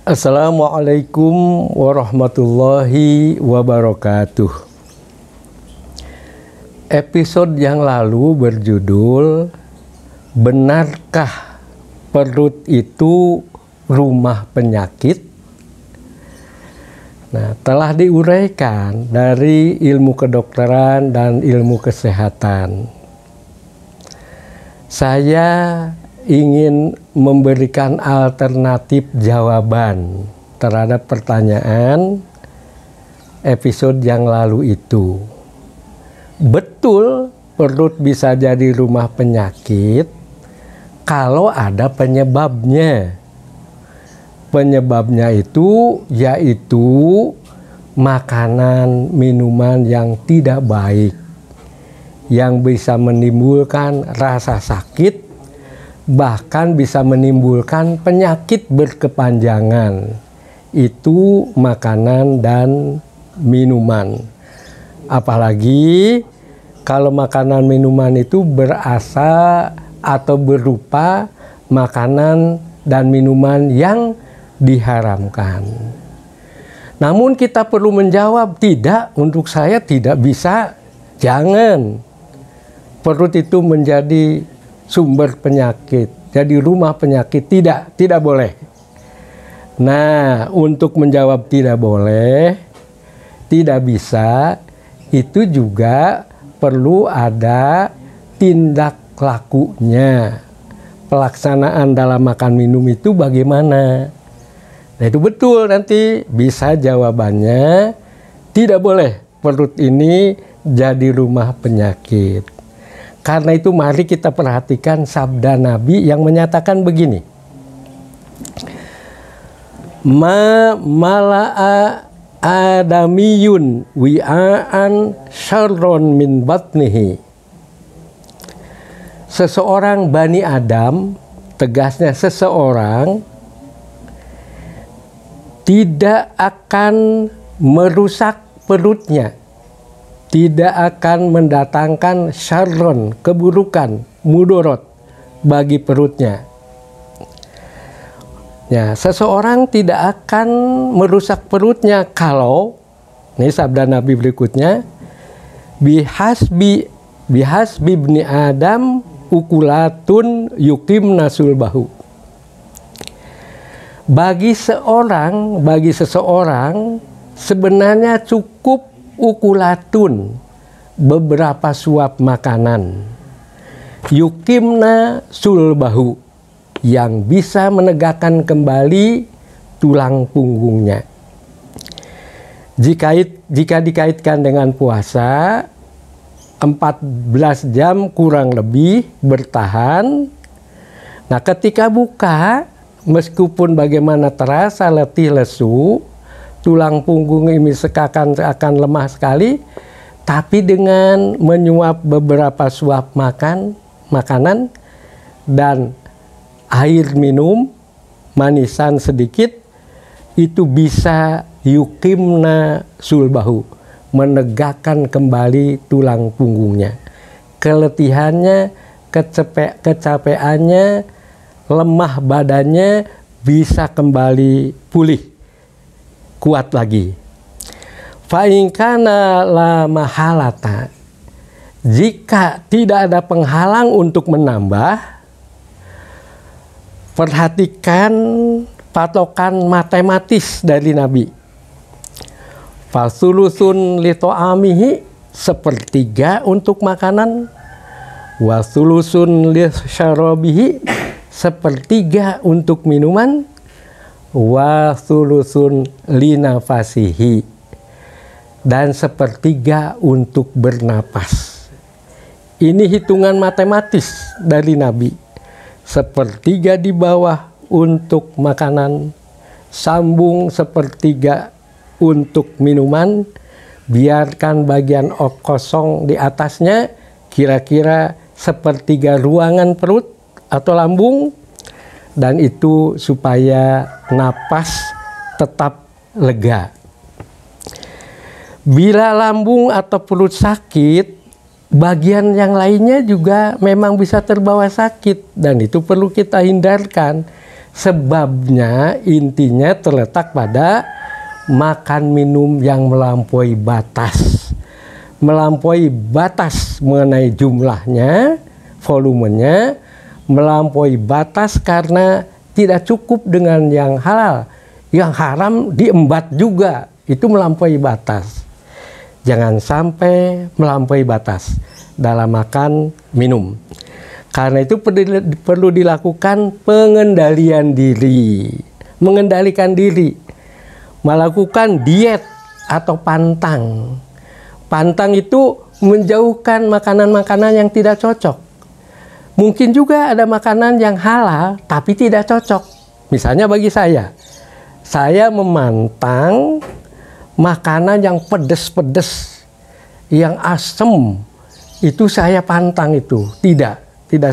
Assalamualaikum warahmatullahi wabarakatuh. Episode yang lalu berjudul Benarkah perut itu rumah penyakit? Nah, telah diuraikan dari ilmu kedokteran dan ilmu kesehatan. Saya ingin memberikan alternatif jawaban terhadap pertanyaan episode yang lalu itu. Betul, perut bisa jadi rumah penyakit kalau ada penyebabnya. Penyebabnya itu yaitu makanan, minuman yang tidak baik, yang bisa menimbulkan rasa sakit, bahkan bisa menimbulkan penyakit berkepanjangan. Itu makanan dan minuman. Apalagi kalau makanan minuman itu berasal atau berupa makanan dan minuman yang diharamkan. Namun kita perlu menjawab, tidak, untuk saya tidak bisa, jangan. Perut itu menjadi sumber penyakit, jadi rumah penyakit, tidak boleh. Nah, untuk menjawab tidak boleh, tidak bisa, itu juga perlu ada tindak lakunya. Pelaksanaan dalam makan minum itu bagaimana? Nah, itu betul, nanti bisa jawabannya tidak boleh perut ini jadi rumah penyakit. Karena itu mari kita perhatikan sabda Nabi yang menyatakan begini. Ma mala'a adamiyun wi'aan syarron min batnihi. Seseorang Bani Adam, tegasnya seseorang, tidak akan merusak perutnya, tidak akan mendatangkan syarron, keburukan, mudorot bagi perutnya. Ya, seseorang tidak akan merusak perutnya kalau, ini sabda Nabi berikutnya, bihasbi ibni Adam ukulatun yukim nasul bahu. Bagi seseorang sebenarnya cukup ukulatun, beberapa suap makanan, yukimna sulbahu, yang bisa menegakkan kembali tulang punggungnya. Jika dikaitkan dengan puasa, 14 jam kurang lebih bertahan. Nah, ketika buka, meskipun bagaimana terasa letih lesu, tulang punggung ini akan lemah sekali, tapi dengan menyuap beberapa suap makanan dan air minum, manisan sedikit, itu bisa yukimna sulbahu, menegakkan kembali tulang punggungnya. Keletihannya, kecapeannya, lemah badannya bisa kembali pulih, kuat lagi. Fa'inkana la mahalata, jika tidak ada penghalang untuk menambah, perhatikan patokan matematis dari Nabi. Fasulusun lito'amihi, sepertiga untuk makanan, wasulusun lisyarobihi, sepertiga untuk minuman, wasulusun linafasihi, dan sepertiga untuk bernapas. Ini hitungan matematis dari Nabi. Sepertiga di bawah untuk makanan, sambung sepertiga untuk minuman, biarkan bagian kosong di atasnya, kira-kira sepertiga ruangan perut atau lambung, dan itu supaya napas tetap lega. Bila lambung atau perut sakit, bagian yang lainnya juga memang bisa terbawa sakit, dan itu perlu kita hindarkan. Sebabnya intinya terletak pada makan minum yang melampaui batas. Melampaui batas mengenai jumlahnya, volumenya, melampaui batas karena tidak cukup dengan yang halal. Yang haram diembat juga, itu melampaui batas. Jangan sampai melampaui batas dalam makan minum. Karena itu perlu dilakukan pengendalian diri, mengendalikan diri, melakukan diet atau pantang. Pantang itu menjauhkan makanan-makanan yang tidak cocok. Mungkin juga ada makanan yang halal tapi tidak cocok. Misalnya bagi saya memantang makanan yang pedas-pedas, yang asem, itu saya pantang itu, tidak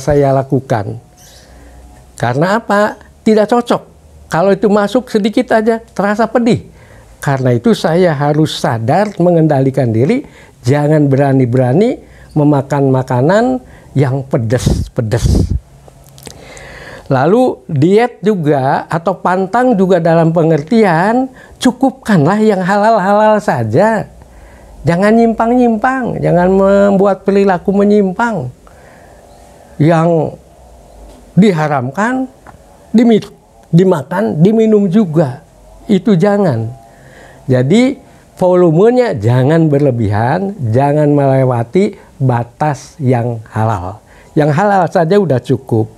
saya lakukan. Karena apa? Tidak cocok. Kalau itu masuk sedikit aja terasa pedih. Karena itu saya harus sadar mengendalikan diri, jangan berani-berani memakan makanan yang pedas-pedas. Lalu diet juga atau pantang juga dalam pengertian cukupkanlah yang halal-halal saja. Jangan nyimpang-nyimpang, jangan membuat perilaku menyimpang. Yang diharamkan, dimakan, diminum juga. Itu jangan. Jadi volumenya jangan berlebihan, jangan melewati batas yang halal. Yang halal saja udah cukup.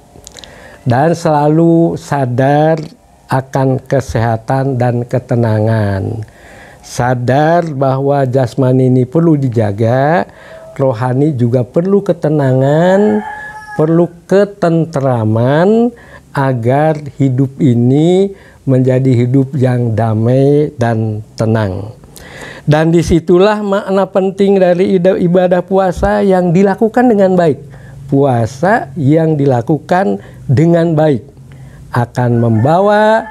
Dan selalu sadar akan kesehatan dan ketenangan. Sadar bahwa jasmani ini perlu dijaga, rohani juga perlu ketenangan, perlu ketentraman agar hidup ini menjadi hidup yang damai dan tenang. Dan disitulah makna penting dari ibadah puasa yang dilakukan dengan baik. Puasa yang dilakukan dengan baik akan membawa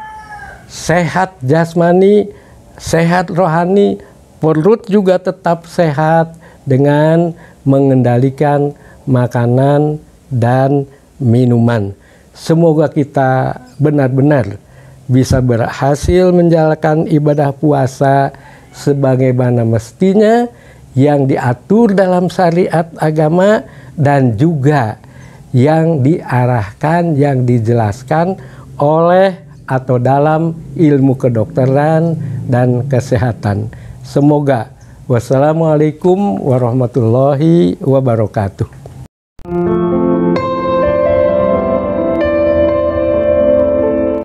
sehat jasmani, sehat rohani, perut juga tetap sehat dengan mengendalikan makanan dan minuman. Semoga kita benar-benar bisa berhasil menjalankan ibadah puasa sebagaimana mestinya yang diatur dalam syariat agama dan juga yang diarahkan, yang dijelaskan oleh atau dalam ilmu kedokteran dan kesehatan. Semoga. Wassalamualaikum warahmatullahi wabarakatuh.